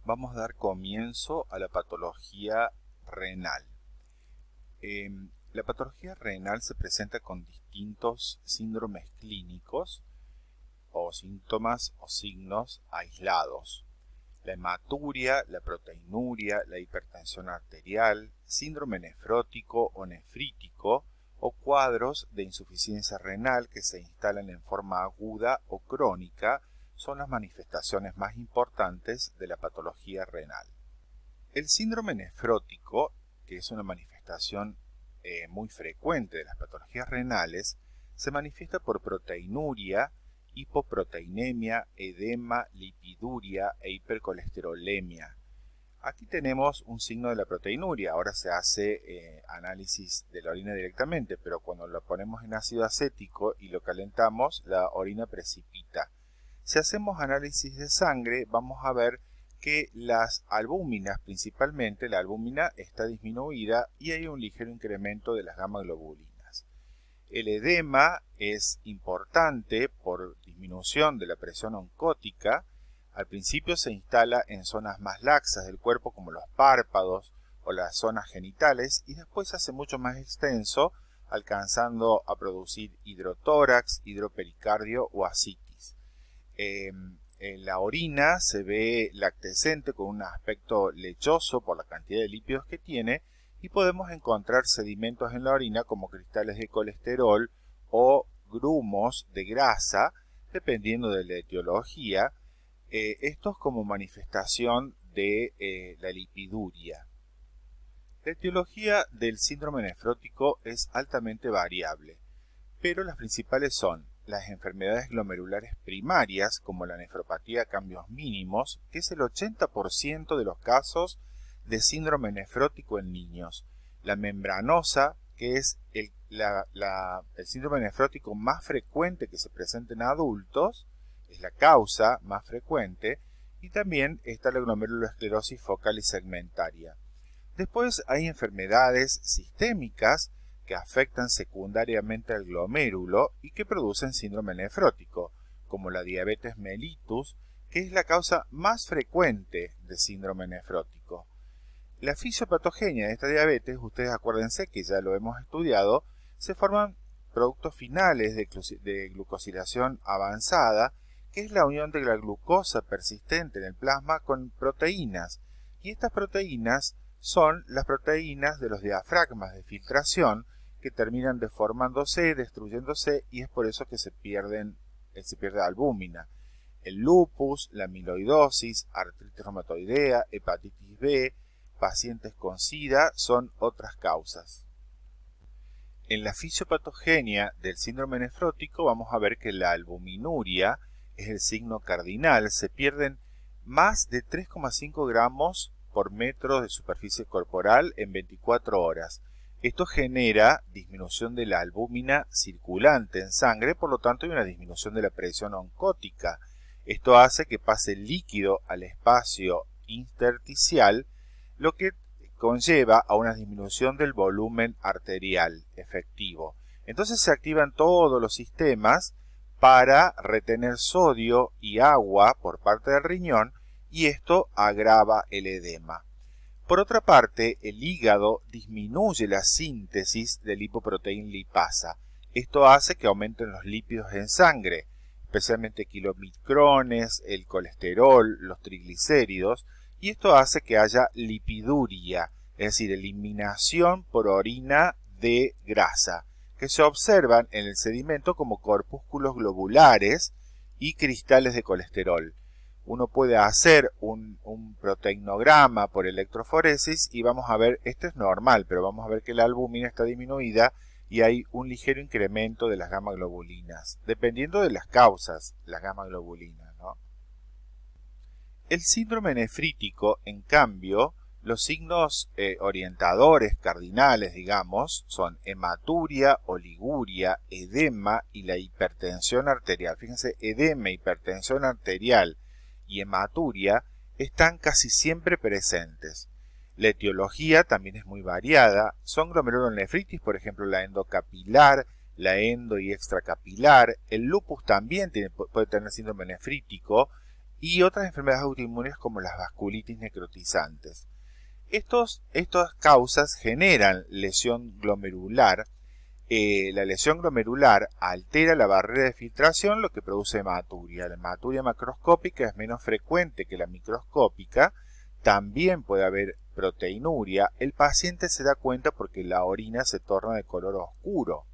vamos a dar comienzo a la patología renal. La patología renal se presenta con distintos síndromes clínicos o síntomas o signos aislados. La hematuria, la proteinuria, la hipertensión arterial, síndrome nefrótico o nefrítico o cuadros de insuficiencia renal que se instalan en forma aguda o crónica son las manifestaciones más importantes de la patología renal. El síndrome nefrótico, que es una manifestación muy frecuente de las patologías renales, se manifiesta por proteinuria, hipoproteinemia, edema, lipiduria e hipercolesterolemia. Aquí tenemos un signo de la proteinuria. Ahora se hace análisis de la orina directamente, pero cuando lo ponemos en ácido acético y lo calentamos, la orina precipita. Si hacemos análisis de sangre, vamos a ver que las albúminas, principalmente la albúmina, está disminuida y hay un ligero incremento de las gamma globulinas. El edema es importante por disminución de la presión oncótica. Al principio se instala en zonas más laxas del cuerpo como los párpados o las zonas genitales y después se hace mucho más extenso, alcanzando a producir hidrotórax, hidropericardio o ascitis. En la orina se ve lactescente con un aspecto lechoso por la cantidad de lípidos que tiene y podemos encontrar sedimentos en la orina como cristales de colesterol o grumos de grasa, dependiendo de la etiología. Esto es como manifestación de la lipiduria. La etiología del síndrome nefrótico es altamente variable, pero las principales son las enfermedades glomerulares primarias, como la nefropatía a cambios mínimos, que es el 80% de los casos de síndrome nefrótico en niños. La membranosa, que es el síndrome nefrótico más frecuente que se presenta en adultos, es la causa más frecuente, y también está la glomerulosclerosis focal y segmentaria. Después hay enfermedades sistémicas que afectan secundariamente al glomérulo y que producen síndrome nefrótico, como la diabetes mellitus, que es la causa más frecuente de síndrome nefrótico. La fisiopatogenia de esta diabetes, ustedes acuérdense que ya lo hemos estudiado, se forman productos finales de glucosilación avanzada, que es la unión de la glucosa persistente en el plasma con proteínas, y estas proteínas son las proteínas de los diafragmas de filtración que terminan deformándose, destruyéndose, y es por eso que se pierde albúmina. El lupus, la amiloidosis, artritis reumatoidea, hepatitis B, pacientes con SIDA son otras causas. En la fisiopatogenia del síndrome nefrótico vamos a ver que la albuminuria es el signo cardinal. Se pierden más de 3,5 gramos por metro de superficie corporal en 24 horas. Esto genera disminución de la albúmina circulante en sangre, por lo tanto hay una disminución de la presión oncótica. Esto hace que pase líquido al espacio intersticial, lo que conlleva a una disminución del volumen arterial efectivo. Entonces se activan todos los sistemas para retener sodio y agua por parte del riñón y esto agrava el edema. Por otra parte, el hígado disminuye la síntesis de lipoproteína lipasa. Esto hace que aumenten los lípidos en sangre, especialmente kilomicrones, el colesterol, los triglicéridos, y esto hace que haya lipiduria, es decir, eliminación por orina de grasa, que se observan en el sedimento como corpúsculos globulares y cristales de colesterol. Uno puede hacer un proteinograma por electroforesis y vamos a ver, esto es normal, pero vamos a ver que la albúmina está disminuida y hay un ligero incremento de las gamma globulinas, dependiendo de las causas, las gamma globulinas, ¿no? El síndrome nefrítico, en cambio, los signos orientadores cardinales, digamos, son hematuria, oliguria, edema y la hipertensión arterial. Fíjense, edema, hipertensión arterial y hematuria están casi siempre presentes. La etiología también es muy variada. Son glomerulonefritis, por ejemplo, la endocapilar, la endo y extracapilar. El lupus también puede tener síndrome nefrítico y otras enfermedades autoinmunes como las vasculitis necrotizantes. Estas causas generan lesión glomerular. La lesión glomerular altera la barrera de filtración, lo que produce hematuria. La hematuria macroscópica es menos frecuente que la microscópica. También puede haber proteinuria. El paciente se da cuenta porque la orina se torna de color oscuro.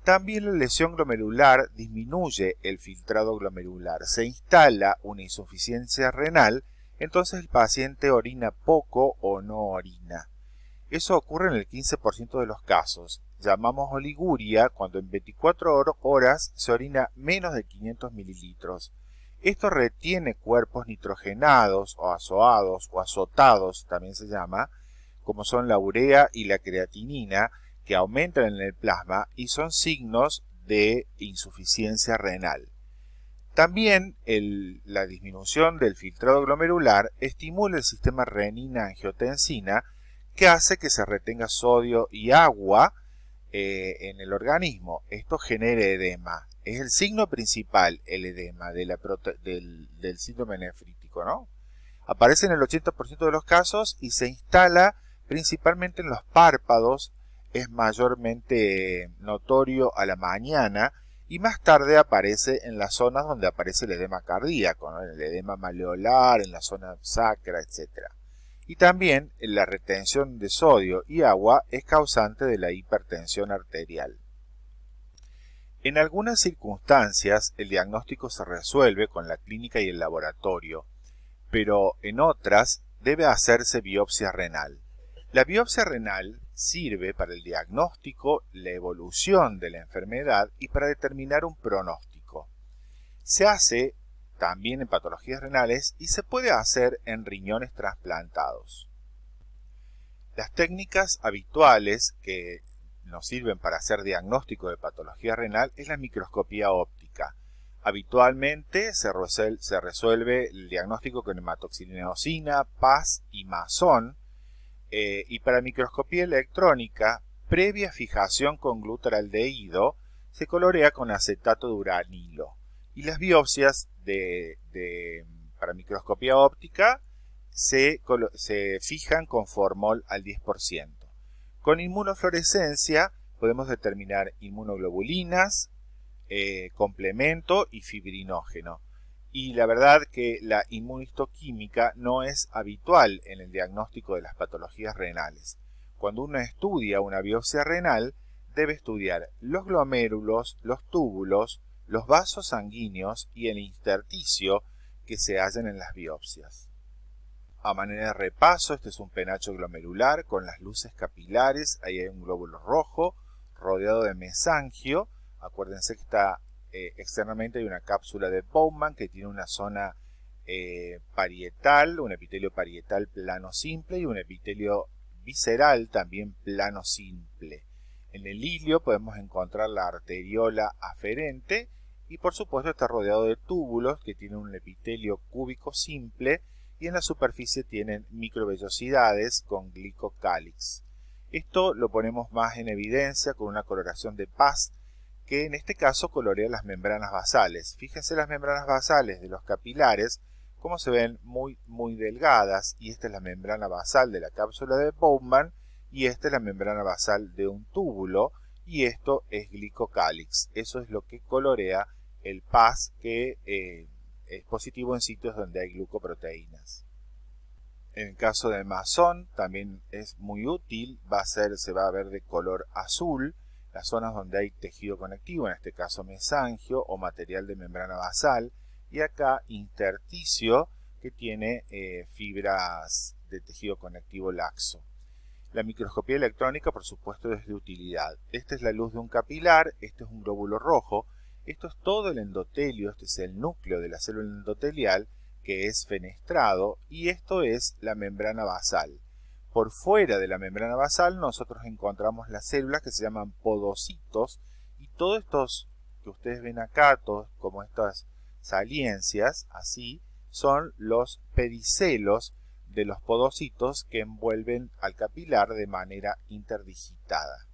También la lesión glomerular disminuye el filtrado glomerular. Se instala una insuficiencia renal, entonces el paciente orina poco o no orina. Eso ocurre en el 15% de los casos. Llamamos oliguria cuando en 24 horas se orina menos de 500 mililitros. Esto retiene cuerpos nitrogenados o azotados, también se llama, como son la urea y la creatinina, que aumentan en el plasma y son signos de insuficiencia renal. También la disminución del filtrado glomerular estimula el sistema renina-angiotensina, que hace que se retenga sodio y agua en el organismo. Esto genera edema. Es el signo principal, el edema del síndrome nefrítico, ¿no? Aparece en el 80% de los casos y se instala principalmente en los párpados. Es mayormente notorio a la mañana y más tarde aparece en las zonas donde aparece el edema cardíaco, ¿no? El edema maleolar, en la zona sacra, etc. Y también la retención de sodio y agua es causante de la hipertensión arterial. En algunas circunstancias el diagnóstico se resuelve con la clínica y el laboratorio, pero en otras debe hacerse biopsia renal. La biopsia renal sirve para el diagnóstico, la evolución de la enfermedad y para determinar un pronóstico. Se hace también en patologías renales y se puede hacer en riñones trasplantados. Las técnicas habituales que nos sirven para hacer diagnóstico de patología renal es la microscopía óptica. Habitualmente se resuelve el diagnóstico con hematoxilinosina, PAS y Mason, y para microscopía electrónica, previa fijación con glutaraldehído, se colorea con acetato de uranilo. Y las biopsias para microscopía óptica se fijan con formol al 10%. Con inmunofluorescencia podemos determinar inmunoglobulinas, complemento y fibrinógeno. Y la verdad que la inmunistoquímica no es habitual en el diagnóstico de las patologías renales. Cuando uno estudia una biopsia renal, debe estudiar los glomérulos, los túbulos, los vasos sanguíneos y el intersticio que se hallan en las biopsias. A manera de repaso, este es un penacho glomerular con las luces capilares. Ahí hay un glóbulo rojo rodeado de mesangio. Acuérdense que está externamente hay una cápsula de Bowman que tiene una zona parietal, un epitelio parietal plano simple y un epitelio visceral también plano simple. En el ilio podemos encontrar la arteriola aferente y por supuesto está rodeado de túbulos que tienen un epitelio cúbico simple y en la superficie tienen microvellosidades con glicocálix. Esto lo ponemos más en evidencia con una coloración de PAS que en este caso colorea las membranas basales. Fíjense las membranas basales de los capilares, como se ven muy delgadas, y esta es la membrana basal de la cápsula de Bowman, y esta es la membrana basal de un túbulo, y esto es glicocálix. Eso es lo que colorea el PAS, que es positivo en sitios donde hay glucoproteínas. En el caso de Mason también es muy útil, se va a ver de color azul, las zonas donde hay tejido conectivo, en este caso mesangio o material de membrana basal, y acá intersticio que tiene fibras de tejido conectivo laxo. La microscopía electrónica, por supuesto, es de utilidad. Esta es la luz de un capilar, este es un glóbulo rojo, esto es todo el endotelio, este es el núcleo de la célula endotelial que es fenestrado, y esto es la membrana basal. Por fuera de la membrana basal nosotros encontramos las células que se llaman podocitos, y todos estos que ustedes ven acá, todos como estas saliencias, así, son los pedicelos de los podocitos que envuelven al capilar de manera interdigitada.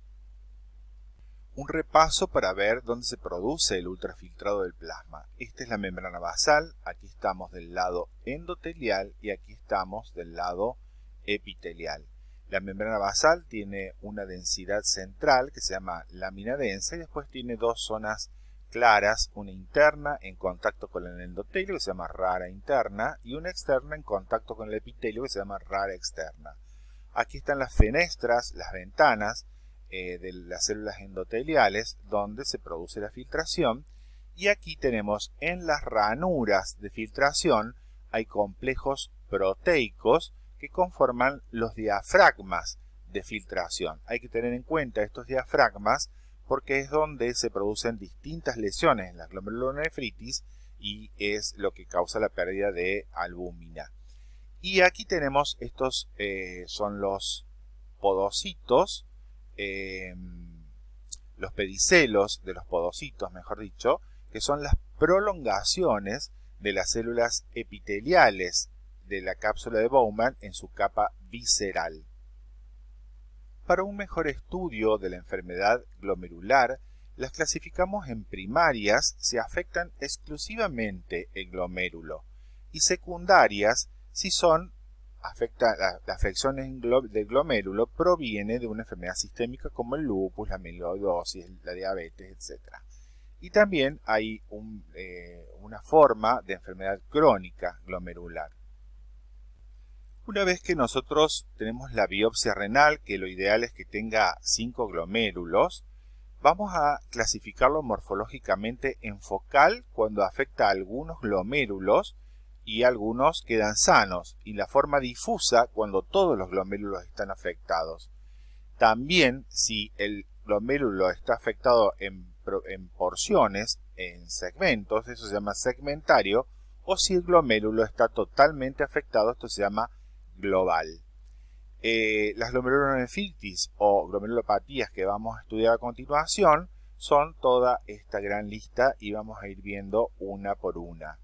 Un repaso para ver dónde se produce el ultrafiltrado del plasma. Esta es la membrana basal, aquí estamos del lado endotelial y aquí estamos del lado epitelial. La membrana basal tiene una densidad central que se llama lámina densa y después tiene dos zonas claras, una interna en contacto con el endotelio que se llama rara interna y una externa en contacto con el epitelio que se llama rara externa. Aquí están las fenestras, las ventanas de las células endoteliales donde se produce la filtración, y aquí tenemos en las ranuras de filtración hay complejos proteicos que conforman los diafragmas de filtración. Hay que tener en cuenta estos diafragmas porque es donde se producen distintas lesiones en la glomerulonefritis y es lo que causa la pérdida de albúmina. Y aquí tenemos estos son los podocitos, los pedicelos de los podocitos, mejor dicho, que son las prolongaciones de las células epiteliales de la cápsula de Bowman en su capa visceral. Para un mejor estudio de la enfermedad glomerular, las clasificamos en primarias si afectan exclusivamente el glomérulo y secundarias si la afección del glomérulo proviene de una enfermedad sistémica como el lupus, la amiloidosis, la diabetes, etc. Y también hay una forma de enfermedad crónica glomerular. Una vez que nosotros tenemos la biopsia renal, que lo ideal es que tenga 5 glomérulos, vamos a clasificarlo morfológicamente en focal cuando afecta a algunos glomérulos y algunos quedan sanos, y la forma difusa cuando todos los glomérulos están afectados. También si el glomérulo está afectado en porciones, en segmentos, eso se llama segmentario, o si el glomérulo está totalmente afectado, esto se llama global. Las glomerulonefritis o glomerulopatías que vamos a estudiar a continuación son toda esta gran lista y vamos a ir viendo una por una.